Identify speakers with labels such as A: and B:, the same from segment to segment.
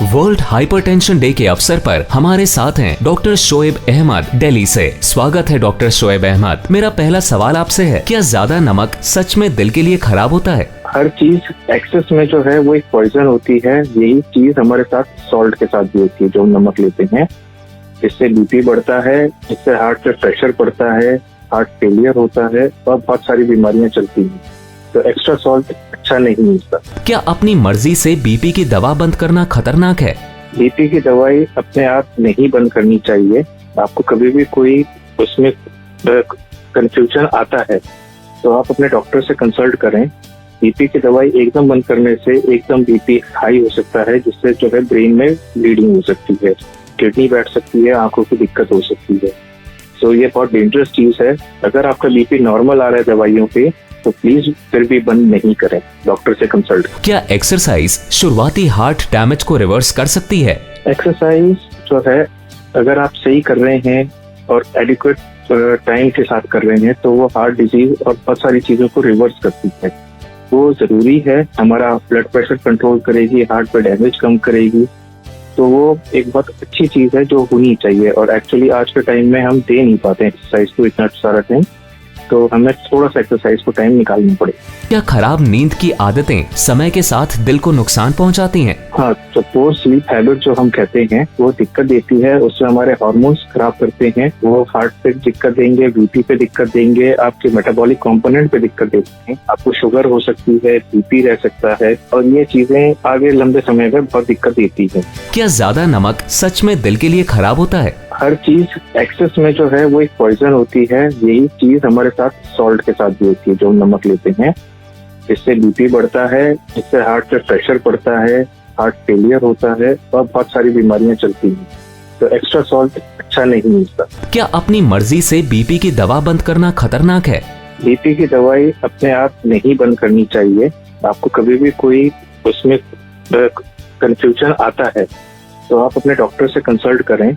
A: World hypertension day के अवसर पर हमारे साथ हैं डॉक्टर शोएब अहमद दिल्ली से। स्वागत है डॉक्टर शोएब अहमद। मेरा पहला सवाल आपसे है, क्या ज्यादा नमक सच में दिल के लिए खराब होता है?
B: हर चीज एक्सेस में जो है वो एक पॉइजन होती है। यही चीज हमारे साथ सॉल्ट के साथ भी होती है जो हम नमक लेते हैं। इससे बीपी बढ़ता है, इससे हार्ट पे प्रेशर पड़ता है, हार्ट फेलियर होता है और बहुत सारी बीमारियां चलती हैं। तो एक्स्ट्रा सॉल्ट अच्छा नहीं मिलता।
A: क्या अपनी मर्जी से बीपी की दवा बंद करना खतरनाक है?
B: बीपी की दवाई अपने आप नहीं बंद करनी चाहिए। आपको कभी भी कोई उसमें कंफ्यूजन आता है तो आप अपने डॉक्टर से कंसल्ट करें। बीपी की दवाई एकदम बंद करने से एकदम बीपी हाई हो सकता है, जिससे जो है ब्रेन में ब्लीडिंग हो सकती है, किडनी बैठ सकती है, आंखों की दिक्कत हो सकती है। सो ये बहुत डेंजरस चीज है। अगर आपका बीपी नॉर्मल आ रहा है दवाइयों पे तो प्लीज फिर भी बंद नहीं करें, डॉक्टर से कंसल्ट।
A: क्या एक्सरसाइज शुरुआती हार्ट डैमेज को रिवर्स कर सकती है?
B: एक्सरसाइज जो है अगर आप सही कर रहे हैं और एडिक्वेट टाइम के साथ कर रहे हैं तो वो हार्ट डिजीज और बहुत सारी चीजों को रिवर्स करती है। वो जरूरी है, हमारा ब्लड प्रेशर कंट्रोल करेगी, हार्ट पे डैमेज कम करेगी। तो वो एक बहुत अच्छी चीज है जो होनी चाहिए। और एक्चुअली आज के टाइम में हम दे नहीं पाते एक्सरसाइज को इतना सारा टाइम, तो हमें थोड़ा सा एक्सरसाइज को टाइम निकालना पड़ेगा।
A: क्या खराब नींद की आदतें समय के साथ दिल को नुकसान पहुंचाती हैं?
B: हाँ, तो पोर स्लीप हैबिट जो हम कहते हैं वो दिक्कत देती है। उससे हमारे हार्मोन्स खराब करते हैं। वो हार्ट पे दिक्कत देंगे, बीपी पे दिक्कत देंगे, आपके मेटाबॉलिक कंपोनेंट पे दिक्कत देते हैं। आपको शुगर हो सकती है, बीपी रह सकता है और ये चीजें आगे लंबे समय में बहुत दिक्कत देती है।
A: क्या ज्यादा नमक सच में दिल के लिए खराब होता है?
B: हर चीज एक्सेस में जो है वो एक पॉइजन होती है। यही चीज हमारे साथ सॉल्ट के साथ भी होती है जो हम नमक लेते हैं। इससे बीपी बढ़ता है, इससे हार्ट पे प्रेशर पड़ता है, हार्ट फेलियर होता है और बहुत सारी बीमारियां चलती हैं। तो एक्स्ट्रा सॉल्ट अच्छा नहीं मिलता।
A: क्या अपनी मर्जी से बीपी की दवा बंद करना खतरनाक है?
B: बीपी की दवाई अपने आप नहीं बंद करनी चाहिए। आपको कभी भी कोई उसमें कंफ्यूजन आता है तो आप अपने डॉक्टर से कंसल्ट करें।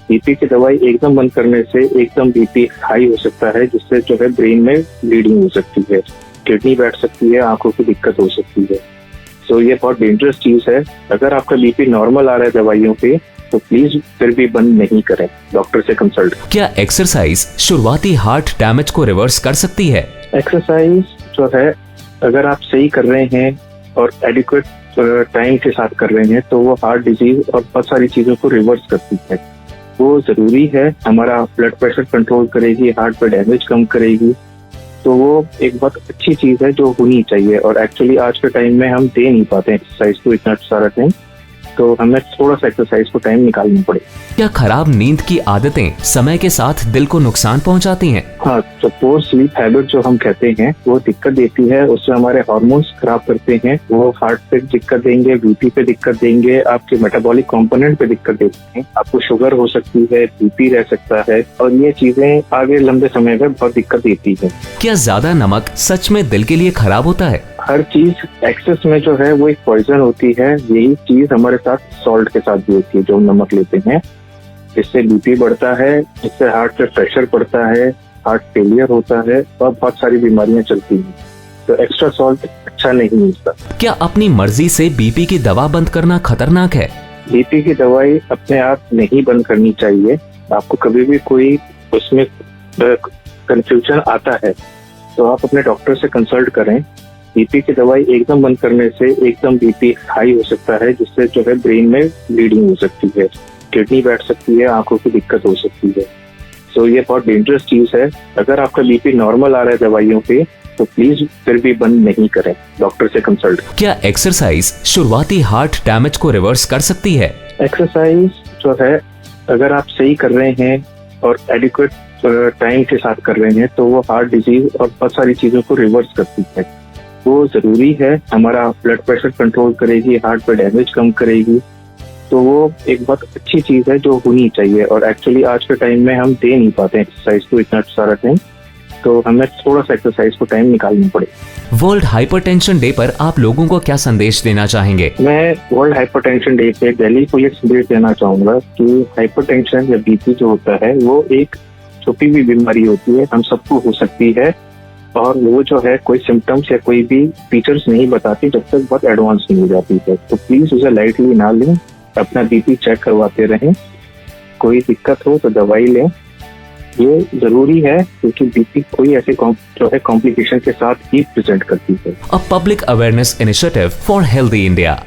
B: बीपी की दवाई एकदम बंद करने से एकदम बीपी हाई हो सकता है, जिससे जो है ब्रेन में ब्लीडिंग हो सकती है, किडनी बैठ सकती है, आंखों की दिक्कत हो सकती है। सो ये बहुत डेंजरस चीज है। अगर आपका बीपी नॉर्मल आ रहा है दवाइयों पे तो प्लीज फिर भी बंद नहीं करें, डॉक्टर से कंसल्ट।
A: क्या एक्सरसाइज शुरुआती हार्ट डैमेज को रिवर्स कर सकती है?
B: एक्सरसाइज जो है अगर आप सही कर रहे हैं और एडिक्वेट टाइम के साथ कर रहे हैं तो वो हार्ट डिजीज और बहुत सारी चीजों को रिवर्स करती है। वो जरूरी है, हमारा ब्लड प्रेशर कंट्रोल करेगी, हार्ट पे डैमेज कम करेगी। तो वो एक बहुत अच्छी चीज है जो होनी चाहिए। और एक्चुअली आज के टाइम में हम दे नहीं पाते एक्सरसाइज को इतना सारा टाइम, तो हमें थोड़ा सा एक्सरसाइज को टाइम निकालना पड़ेगा।
A: क्या खराब नींद की आदतें समय के साथ दिल को नुकसान पहुंचाती हैं?
B: हाँ, तो पोर स्लीप हैबिट जो हम कहते हैं वो दिक्कत देती है। उससे हमारे हार्मोन्स खराब करते हैं। वो हार्ट पे दिक्कत देंगे, बीपी पे दिक्कत देंगे, आपके मेटाबॉलिक कंपोनेंट पे दिक्कत देते हैं। आपको शुगर हो सकती है, बीपी रह सकता है और ये चीजें आगे लंबे समय में बहुत दिक्कत देती है।
A: क्या ज्यादा नमक सच में दिल के लिए खराब होता है?
B: हर चीज एक्सेस में जो है वो एक पॉइजन होती है। यही चीज हमारे साथ सॉल्ट के साथ भी होती है जो हम नमक लेते हैं। इससे बीपी बढ़ता है, इससे हार्ट पे प्रेशर पड़ता है, हार्ट फेलियर होता है और बहुत सारी बीमारियां चलती हैं। तो एक्स्ट्रा सॉल्ट अच्छा नहीं मिलता। क्या
A: अपनी मर्जी से बीपी की दवा बंद करना खतरनाक है?
B: बीपी की दवाई अपने आप नहीं बंद करनी चाहिए। आपको कभी भी कोई उसमें कंफ्यूजन आता है तो आप अपने डॉक्टर से कंसल्ट करें। बीपी की दवाई एकदम बंद करने से एकदम बीपी हाई हो सकता है, जिससे जो है ब्रेन में ब्लीडिंग हो सकती है, किडनी बैठ सकती है, आंखों की दिक्कत हो सकती है। सो ये बहुत डेंजरस चीज है। अगर आपका बीपी नॉर्मल आ रहा है दवाइयों पे तो प्लीज फिर भी बंद नहीं करें, डॉक्टर से कंसल्ट।
A: क्या एक्सरसाइज शुरुआती हार्ट डैमेज को रिवर्स कर सकती है?
B: एक्सरसाइज जो है अगर आप सही कर रहे हैं और एडिक्वेट टाइम के साथ कर रहे हैं तो वो हार्ट डिजीज और बहुत सारी चीजों को रिवर्स करती है। वो जरूरी है, हमारा ब्लड प्रेशर कंट्रोल करेगी, हार्ट पे डैमेज कम करेगी। तो वो एक बहुत अच्छी चीज है जो होनी चाहिए। और एक्चुअली आज के टाइम में हम दे नहीं पाते एक्सरसाइज को इतना सारा टाइम, तो हमें थोड़ा सा एक्सरसाइज को टाइम निकालना पड़ेगा।
A: वर्ल्ड हाइपरटेंशन डे पर आप लोगों को क्या संदेश देना चाहेंगे?
B: मैं वर्ल्ड हाइपरटेंशन डे पे दिल्ली को ये संदेश देना चाहूंगा कि हाइपरटेंशन या बीपी जो होता है वो एक छोटी भी बीमारी होती है, हम सबको हो सकती है। और वो जो है कोई सिम्टम्स या कोई भी फीचर्स नहीं बताती जब तक बहुत एडवांस नहीं हो जाती है। तो प्लीज उसे लाइटली ना लें अपना बीपी चेक करवाते रहें। कोई दिक्कत हो तो दवाई लें, ये जरूरी है क्योंकि बीपी कोई ऐसे जो है कॉम्प्लिकेशन के साथ ही प्रेजेंट करती है।
A: A public awareness initiative for healthy India.